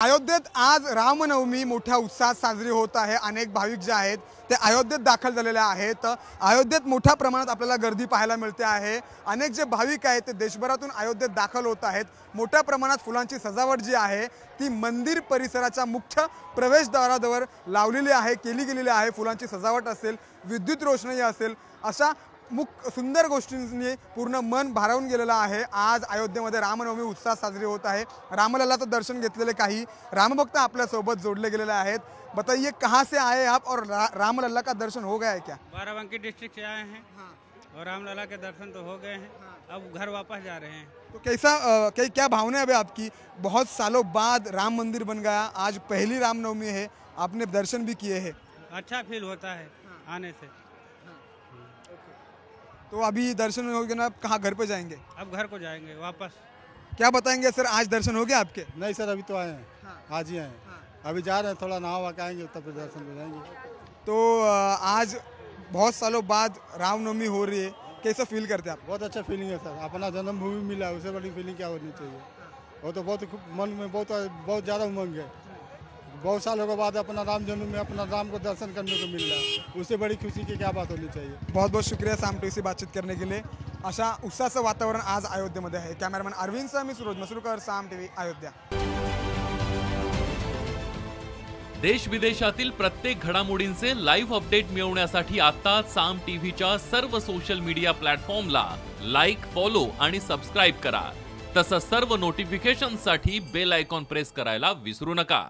अयोध्येत आज रामनवमी मोठ्या उत्साहात साजरी होत आहे। अनेक भाविक जे आहेत ते अयोध्येत दाखल झालेले आहेत। अयोध्येत मोठ्या प्रमाणात आपल्याला गर्दी पाहायला मिळते आहे। अनेक जे भाविक आहेत ते देशभरातून अयोध्येत दाखल होत आहेत। मोठ्या प्रमाणात फुलांची सजावट जी आहे ती मंदिर परिसराच्या मुख्य प्रवेशद्वारावर लावलेली आहे, केली गेलेली आहे। फुलांची सजावट असेल, विद्युत रोषणाई असेल, अशा सुंदर गोष्टींनी पूर्ण मन भारावून गेलेलं आहे। आज अयोध्येमध्ये रामनवमी उत्साह साजरी होत आहे। रामलल्लाचं दर्शन घेतलेले काही रामभक्त आपल्या सोबत जोडले गेलेले आहेत। बताइए कहाँ से आए आप और रामलल्ला का दर्शन हो गया है क्या? बाराबंकी डिस्ट्रिक्ट से आए हैं। और रामलला के दर्शन तो हो गए हैं। अब घर वापस जा रहे हैं। तो कैसा क्या भावना है अभी आपकी? बहुत सालों बाद राम मंदिर बन गया, आज पहली रामनवमी है, आपने दर्शन भी किए हैं। अच्छा फील होता है आने से। तो अभी दर्शन हो गए ना, कहाँ घर पे जाएंगे? अब घर को जाएंगे वापस। क्या बताएंगे सर, आज दर्शन हो गया आपके? नहीं सर, अभी तो आए हैं। आज ही आए हैं। अभी जा रहे हैं, थोड़ा नहा के आएंगे तब दर्शन हो जाएंगे। तो आज बहुत सालों बाद रामनवमी हो रही है, कैसा फील करते हैं आप? बहुत अच्छा फीलिंग है सर, अपना जन्मभूमि मिला है, उससे बड़ी फीलिंग क्या होनी चाहिए। वो तो बहुत मन में बहुत ज़्यादा उमंग है। बहुत सालों के बाद अपना राम जन्म में अपना राम को दर्शन करने को मिल रहा है, उससे बड़ी खुशी की क्या बात होनी चाहिए। बहुत बहुत शुक्रिया साम टीवी से बातचीत करने के लिए। अशा उत्साहाचं वातावरण आज अयोध्येमध्ये आहे। कॅमेरामॅन अरविंद सह मी सूरज मसरूकर, साम टीवी अयोध्या। देश विदेशातील प्रत्येक घडामोडींचे लाईव्ह अपडेट मिळवण्यासाठी आता साम टीव्हीच्या सर्व सोशल मीडिया प्लॅटफॉर्मला लाईक, फॉलो आणि सबस्क्राईब करा। तसंच सर्व नोटिफिकेशनसाठी बेल आयकॉन प्रेस करायला विसरू नका।